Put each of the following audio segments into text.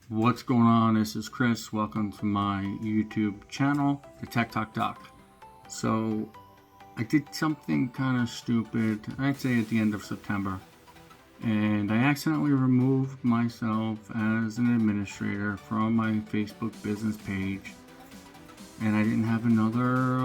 What's going on? This is Chris. Welcome to my YouTube channel, the Tech Talk Doc. So, I did something kind of stupid, I'd say at the end of September, and I accidentally removed myself as an administrator from my Facebook business page, and I didn't have another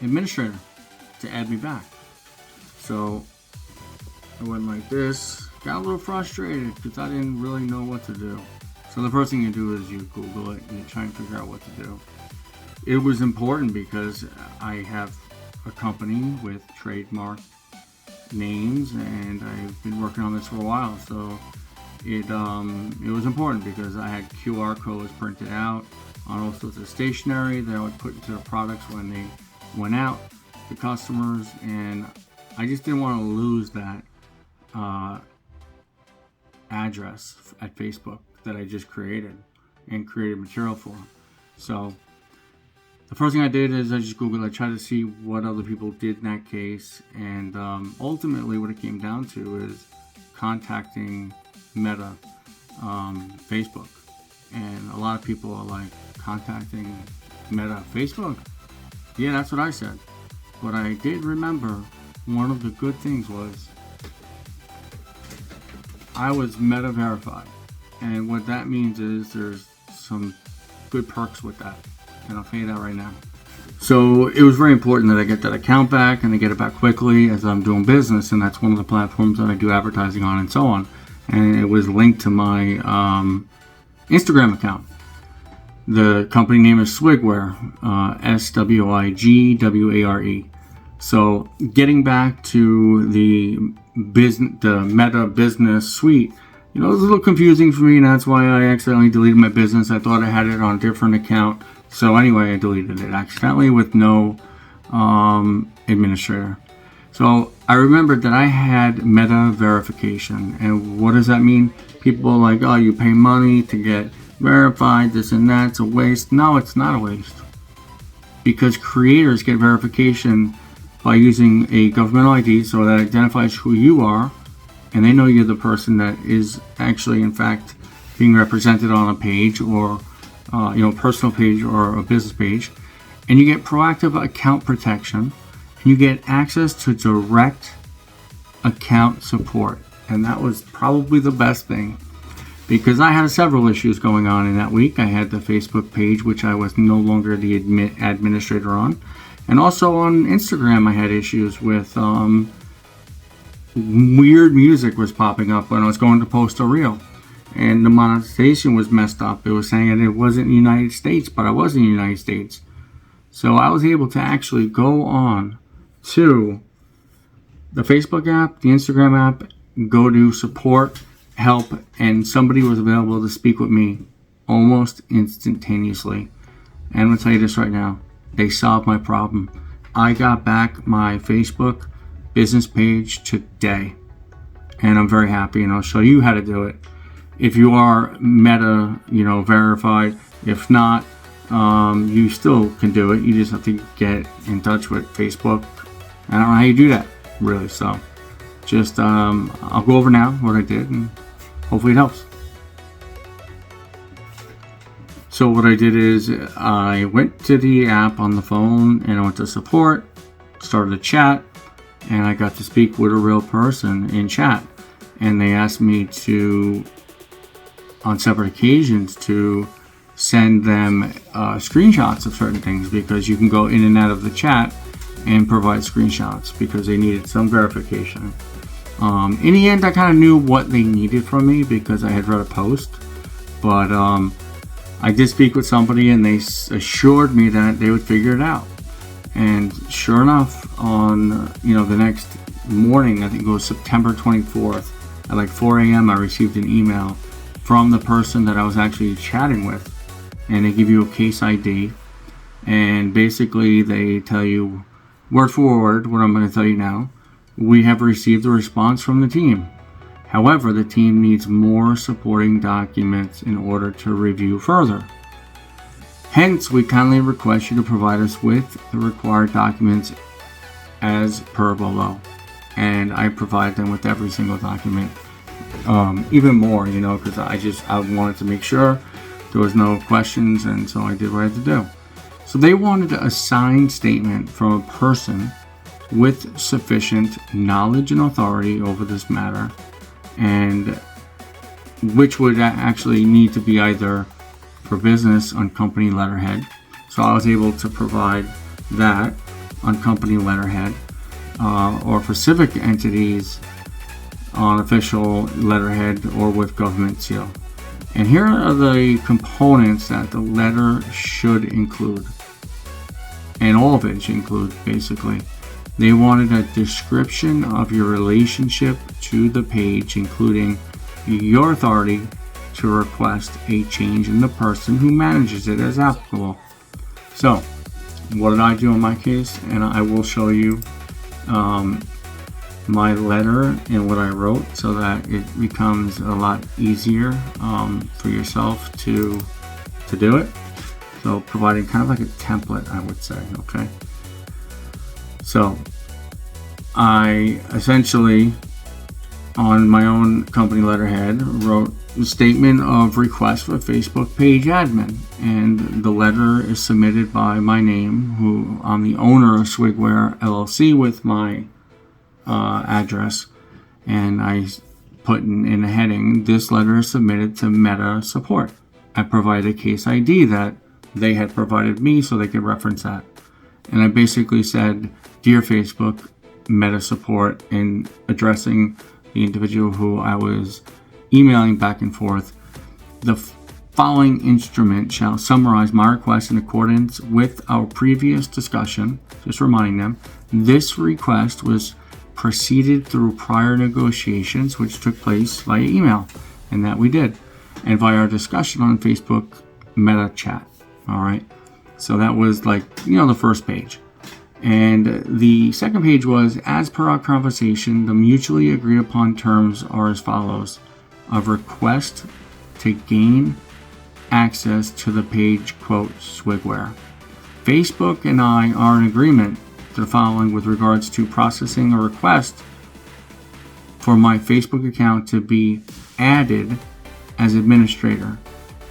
administrator to add me back. So, I went like this, got a little frustrated because I didn't really know what to do. So the first thing you do is you Google it and you try and figure out what to do. It was important because I have a company with trademark names and I've been working on this for a while. So it was important because I had QR codes printed out on all sorts of stationery that I would put into the products when they went out to customers, and I just didn't want to lose that address at Facebook that I just created and created material for. So the first thing I did is I just Googled, I tried to see what other people did in that case, and ultimately what it came down to is contacting Meta Facebook. And a lot of people are like, contacting Meta Facebook? Yeah, that's what I said. But I did remember one of the good things was I was Meta verified. And what that means is there's some good perks with that. And I'll tell you that right now. So it was very important that I get that account back and I get it back quickly as I'm doing business. And that's one of the platforms that I do advertising on and so on. And it was linked to my Instagram account. The company name is Swigware, Swigware. So getting back to the Meta Business Suite, it was a little confusing for me, and that's why I accidentally deleted my business. I thought I had it on a different account. So anyway, I deleted it accidentally with no administrator. So I remembered that I had Meta verification. And what does that mean? People are like, oh, you pay money to get verified, this and that, it's a waste. No, it's not a waste. Because creators get verification by using a governmental ID, so that identifies who you are, and they know you're the person that is actually, in fact, being represented on a page or, personal page or a business page. And you get proactive account protection, and you get access to direct account support. And that was probably the best thing, because I had several issues going on in that week. I had the Facebook page, which I was no longer the administrator on. And also on Instagram, I had issues with weird music was popping up when I was going to post a reel, and the monetization was messed up. It was saying that it wasn't the United States, but I was in the United States. So I was able to actually go on to the Facebook app, the Instagram app, go to support, help, and somebody was available to speak with me almost instantaneously. And I'm going to tell you this right now. They solved my problem. I got back my Facebook business page today, and I'm very happy, and I'll show you how to do it if you are Meta verified. If not, you still can do it. You just have to get in touch with Facebook. I don't know how you do that really, so just I'll go over now what I did, and hopefully it helps. So what I did is I went to the app on the phone and I went to support, started a chat, and I got to speak with a real person in chat. And they asked me to, on separate occasions, to send them screenshots of certain things, because you can go in and out of the chat and provide screenshots because they needed some verification. In the end, I kind of knew what they needed from me because I had read a post, but I did speak with somebody and they assured me that they would figure it out. And sure enough, on the next morning, I think it was September 24th, at like 4 a.m., I received an email from the person that I was actually chatting with, and they give you a case ID, and basically they tell you word for word what I'm going to tell you now. We have received a response from the team. However, the team needs more supporting documents in order to review further. Hence, we kindly request you to provide us with the required documents as per below. And I provide them with every single document even more, because I wanted to make sure there was no questions, and so I did what I had to do. So they wanted a signed statement from a person with sufficient knowledge and authority over this matter, and which would actually need to be either for business on company letterhead. So I was able to provide that on company letterhead, or for civic entities on official letterhead or with government seal. And here are the components that the letter should include. And all of it should include, basically. They wanted a description of your relationship to the page, including your authority to request a change in the person who manages it as applicable. So, what did I do in my case? And I will show you my letter and what I wrote so that it becomes a lot easier for yourself to do it. So, providing kind of like a template, I would say, okay? So, I essentially, on my own company letterhead, wrote a statement of request for Facebook page admin, and the letter is submitted by my name, who I'm the owner of Swigware LLC, with my address, and I put in a heading, this letter is submitted to Meta support. I provided a case ID that they had provided me so they could reference that, and I basically said, dear Facebook, Meta support, in addressing the individual who I was emailing back and forth. The following instrument shall summarize my request in accordance with our previous discussion. Just reminding them, this request was preceded through prior negotiations which took place via email, and that we did, and via our discussion on Facebook Meta chat. All right, so that was like, the first page. And the second page was, as per our conversation, the mutually agreed upon terms are as follows: a request to gain access to the page, quote, Swigware. Facebook and I are in agreement to the following with regards to processing a request for my Facebook account to be added as administrator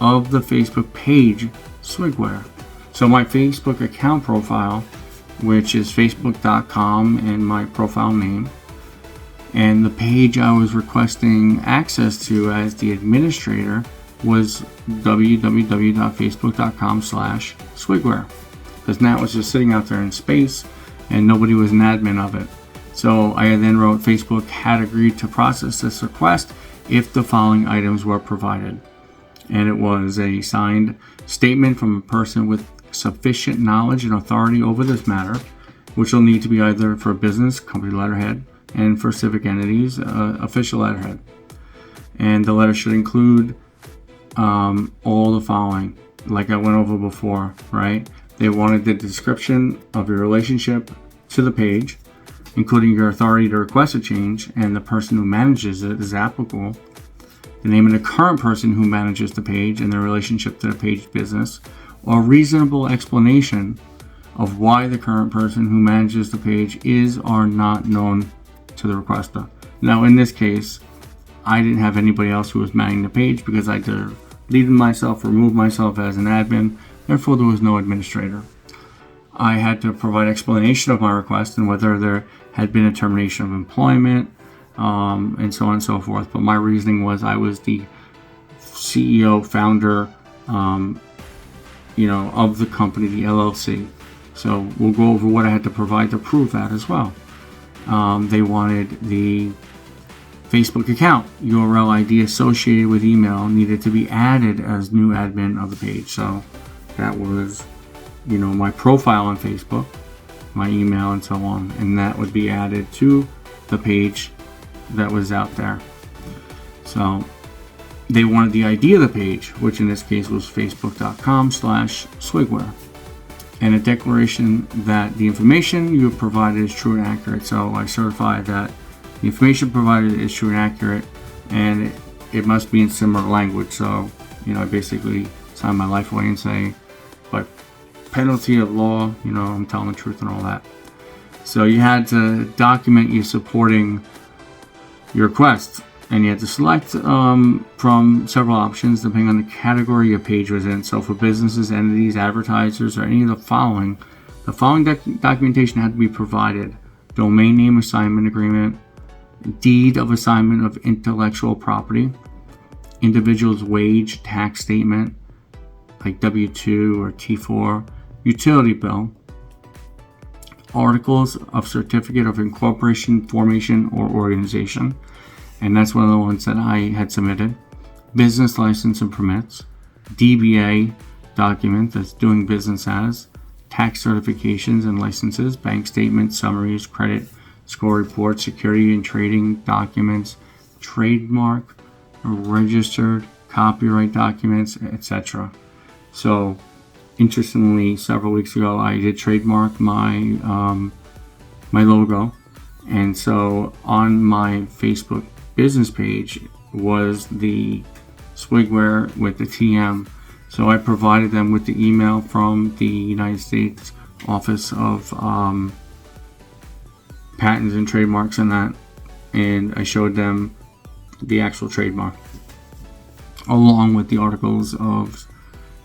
of the Facebook page, Swigware. So my Facebook account profile, which is facebook.com and my profile name, and the page I was requesting access to as the administrator was www.facebook.com/Swigware, because now it was just sitting out there in space and nobody was an admin of it. So I then wrote, Facebook had agreed to process this request if the following items were provided, and it was a signed statement from a person with sufficient knowledge and authority over this matter, which will need to be either for business, company letterhead, and for civic entities, official letterhead. And the letter should include all the following, like I went over before, right? They wanted the description of your relationship to the page, including your authority to request a change, and the person who manages it is applicable, the name of the current person who manages the page and their relationship to the page business, or reasonable explanation of why the current person who manages the page is or not known to the requester. Now, in this case, I didn't have anybody else who was managing the page because I deleted myself, removed myself as an admin, therefore there was no administrator. I had to provide explanation of my request and whether there had been a termination of employment, and so on and so forth. But my reasoning was I was the CEO, founder, of the company, the LLC. So we'll go over what I had to provide to prove that as well. They wanted the Facebook account URL ID associated with email needed to be added as new admin of the page. So that was, my profile on Facebook, my email, and so on, and that would be added to the page that was out there. So they wanted the ID of the page, which in this case was facebook.com/Swigware, and a declaration that the information you have provided is true and accurate. So I certify that the information provided is true and accurate, and it must be in similar language. So, I basically sign my life away and say, by penalty of law, I'm telling the truth and all that. So you had to document you supporting your request. and you had to select from several options depending on the category your page was in. So for businesses, entities, advertisers, or any of the following documentation had to be provided: domain name assignment agreement, deed of assignment of intellectual property, individual's wage tax statement like W-2 or T4, utility bill, articles of certificate of incorporation, formation, or organization, and that's one of the ones that I had submitted, business license and permits, DBA document, that's doing business as, tax certifications and licenses, bank statements, summaries, credit score reports, security and trading documents, trademark, registered copyright documents, etc. So, interestingly, several weeks ago, I did trademark my my logo, and so on my Facebook business page was the Swigware with the TM. So I provided them with the email from the United States Office of Patents and Trademarks and that, and I showed them the actual trademark along with the articles of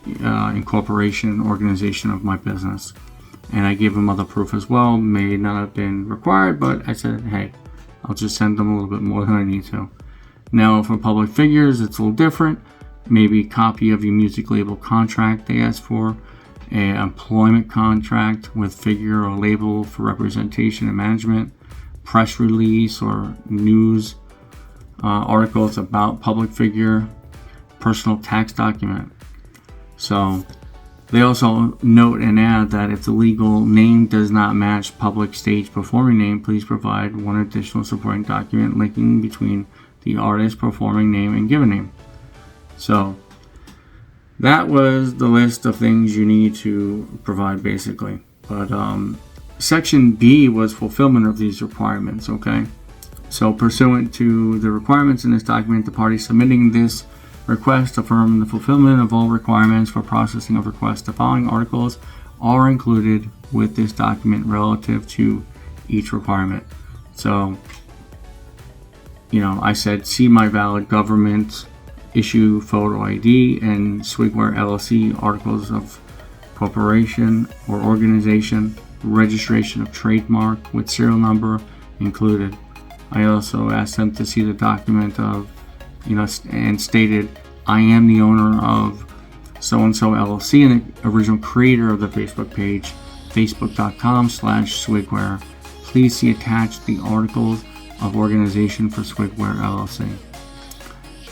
incorporation, organization of my business, and I gave them other proof as well. May not have been required, but I said, hey, I'll just send them a little bit more than I need to. Now for public figures, it's a little different. Maybe a copy of your music label contract they asked for, an employment contract with figure or label for representation and management, press release or news articles about public figure, personal tax document. So they also note and add that if the legal name does not match public stage performing name, please provide one additional supporting document linking between the artist performing name and given name. So that was the list of things you need to provide basically. But section B was fulfillment of these requirements, okay? So pursuant to the requirements in this document, the party submitting this request affirm the fulfillment of all requirements for processing of requests. The following articles are included with this document relative to each requirement. So, you know, I said, see my valid government issue photo ID and Swigware LLC articles of corporation or organization, registration of trademark with serial number included. I also asked them to see the document of, you know, and stated, I am the owner of so-and-so LLC and the original creator of the Facebook page, facebook.com/Swigware. Please see attached the articles of organization for Swigware LLC.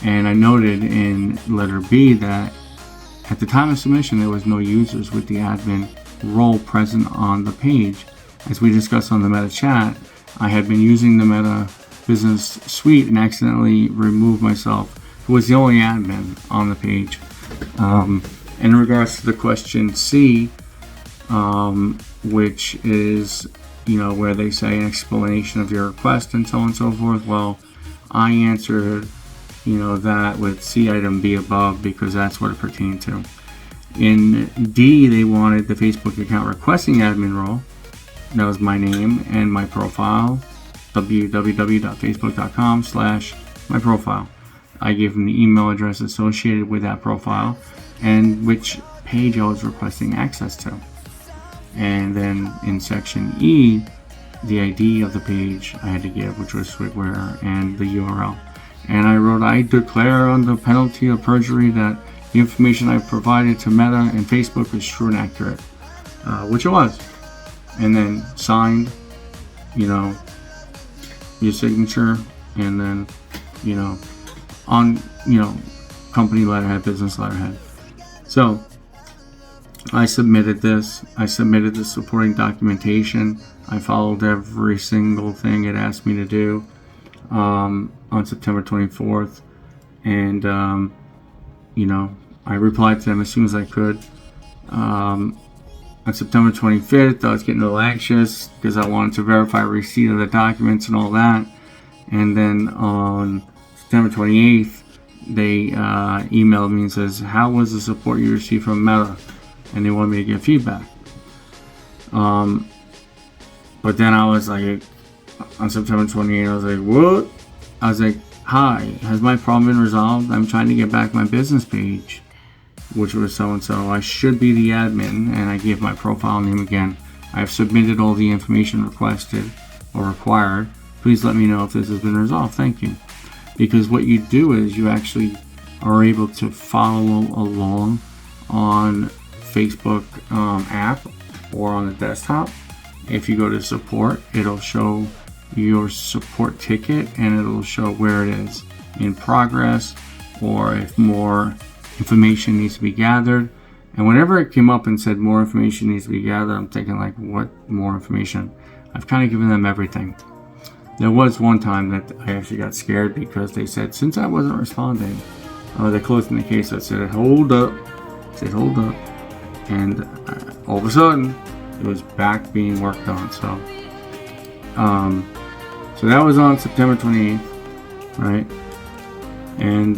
And I noted in letter B that at the time of submission, there was no users with the admin role present on the page. As we discussed on the Meta chat, I had been using the Meta Business Suite and accidentally removed myself, who was the only admin on the page. In regards to the question C, which is, you know, where they say an explanation of your request and so on and so forth, well, I answered, you know, that with C item B above because that's what it pertained to. In D, they wanted the Facebook account requesting admin role. That was my name and my profile, www.facebook.com/my-profile. I gave them the email address associated with that profile and which page I was requesting access to. And then in section E, the ID of the page I had to give, which was Swigware, and the URL. And I wrote, I declare under penalty of perjury that the information I provided to Meta and Facebook was true and accurate, which it was. And then signed, you know, your signature, and then, you know, on, you know, company letterhead, business letterhead. So I submitted this. I submitted the supporting documentation. I followed every single thing it asked me to do on September 24th. And, you know, I replied to them as soon as I could. On September 25th, I was getting a little anxious because I wanted to verify receipt of the documents and all that. And then on September 28th, they emailed me and says, how was the support you received from Meta? And they wanted me to give feedback. But then I was like, on September 28th, I was like, what? I was like, hi, has my problem been resolved? I'm trying to get back my business page, which was so-and-so. I should be the admin, and I give my profile name again. I've submitted all the information requested or required. Please let me know if this has been resolved. Thank you. Because what you do is you actually are able to follow along on Facebook app or on the desktop. If you go to support, it'll show your support ticket and it'll show where it is in progress or if more information needs to be gathered. And whenever it came up and said more information needs to be gathered, I'm thinking like, what more information? I've kind of given them everything. There was one time that I actually got scared because they said since I wasn't responding, they closed in the case. I said hold up, and all of a sudden it was back being worked on. So that was on September 28th, right? And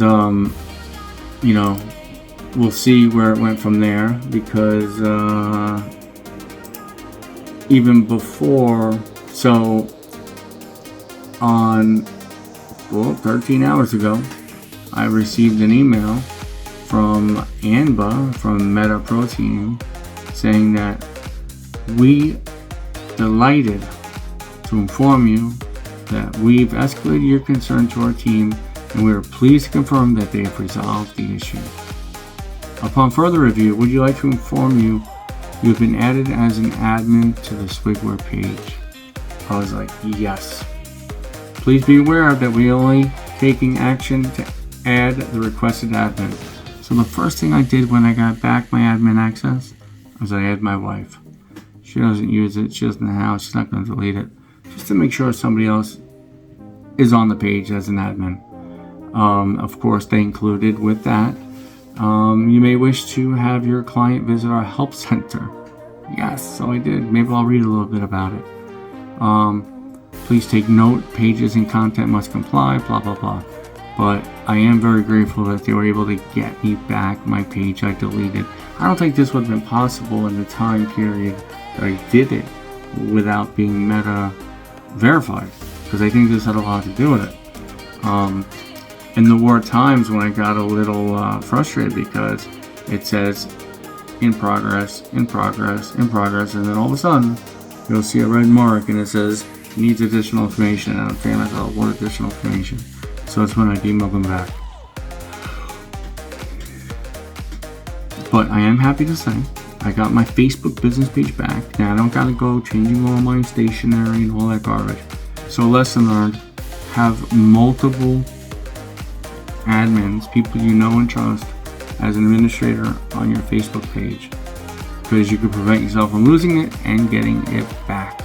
we'll see where it went from there, because even before, so on 13 hours ago, I received an email from Anba from Meta Protein saying that we delighted to inform you that we've escalated your concern to our team and we are pleased to confirm that they have resolved the issue. Upon further review, would you like to inform you have been added as an admin to the Swigware page? I was like, yes. Please be aware that we are only taking action to add the requested admin. So the first thing I did when I got back my admin access was I added my wife. She doesn't use it, she doesn't know how, she's not going to delete it. Just to make sure somebody else is on the page as an admin. Of course, they included with that, you may wish to have your client visit our help center. Yes, so I did. Maybe I'll read a little bit about it. Please take note, pages and content must comply, blah, blah, blah. But I am very grateful that they were able to get me back my page I deleted. I don't think this would have been possible in the time period that I did it without being Meta verified, because I think this had a lot to do with it. And there were times when I got a little frustrated because it says in progress, and then all of a sudden you'll see a red mark and it says needs additional information, and I'm thinking myself, what additional information? So that's when I emailed them back. But I am happy to say I got my Facebook business page back. Now I don't gotta go changing all my stationery and all that garbage. So lesson learned, have multiple admins, people you know and trust, as an administrator on your Facebook page, because you can prevent yourself from losing it and getting it back.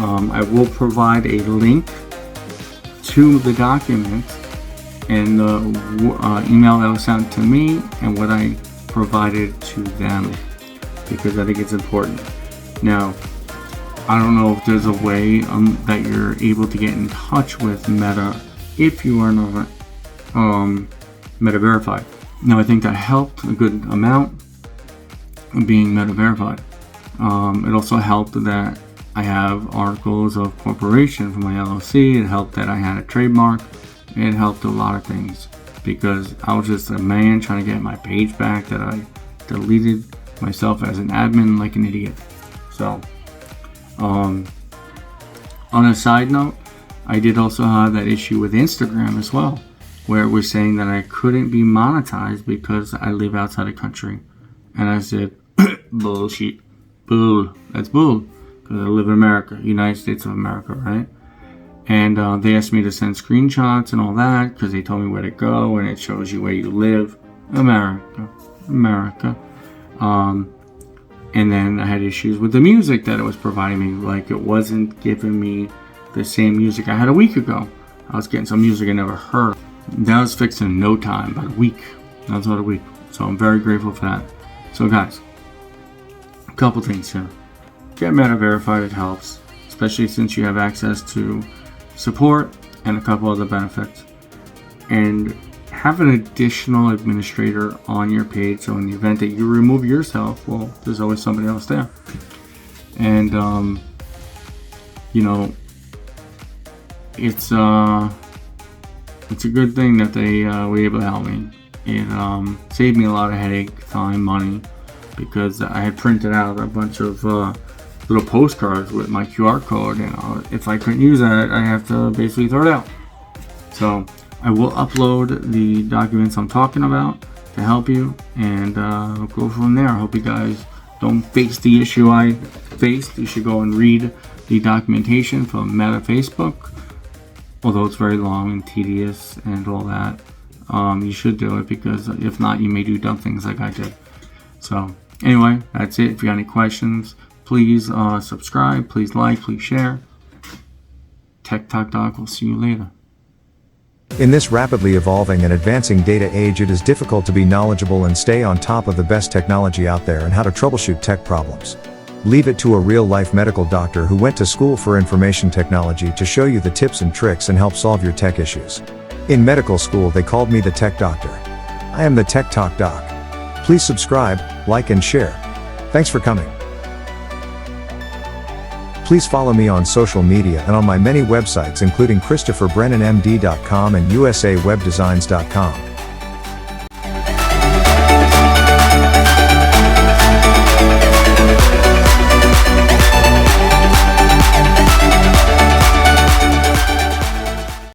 I will provide a link to the document and the email that was sent to me and what I provided to them, because I think it's important. Now, I don't know if there's a way that you're able to get in touch with Meta if you are not Meta verified. Now, I think that helped a good amount being Meta verified. It also helped that I have articles of corporation for my LLC. It helped that I had a trademark. It helped a lot of things, because I was just a man trying to get my page back that I deleted myself as an admin like an idiot. So, on a side note, I did also have that issue with Instagram as well, where it was saying that I couldn't be monetized because I live outside the country. And I said, bullshit. Bull. That's bull. Because I live in America, United States of America, right? And they asked me to send screenshots and all that, because they told me where to go, and it shows you where you live. America. And then I had issues with the music that it was providing me. Like, it wasn't giving me the same music I had a week ago. I was getting some music I never heard. That was fixed in no time, about a week. That was about a week. So I'm very grateful for that. So guys, a couple things here. Get Meta verified, it helps, especially since you have access to support and a couple other benefits. And have an additional administrator on your page, so in the event that you remove yourself, well, there's always somebody else there. And it's it's a good thing that they were able to help me. It saved me a lot of headache, time, money, because I had printed out a bunch of little postcards with my QR code, and if I couldn't use that, I have to basically throw it out. So I will upload the documents I'm talking about to help you, and we'll go from there. I hope you guys don't face the issue I faced. You should go and read the documentation from Meta Facebook, although it's very long and tedious and all that. You should do it, because if not, you may do dumb things like I did. So anyway, that's it. If you got any questions, please subscribe, please like, please share. Tech Talk Doc will see you later. In this rapidly evolving and advancing data age, it is difficult to be knowledgeable and stay on top of the best technology out there and how to troubleshoot tech problems. Leave it to a real-life medical doctor who went to school for information technology to show you the tips and tricks and help solve your tech issues. In medical school, they called me the Tech Doctor. I am the Tech Talk Doc. Please subscribe, like, and share. Thanks for coming. Please follow me on social media and on my many websites, including ChristopherBrennanMD.com and USAWebDesigns.com.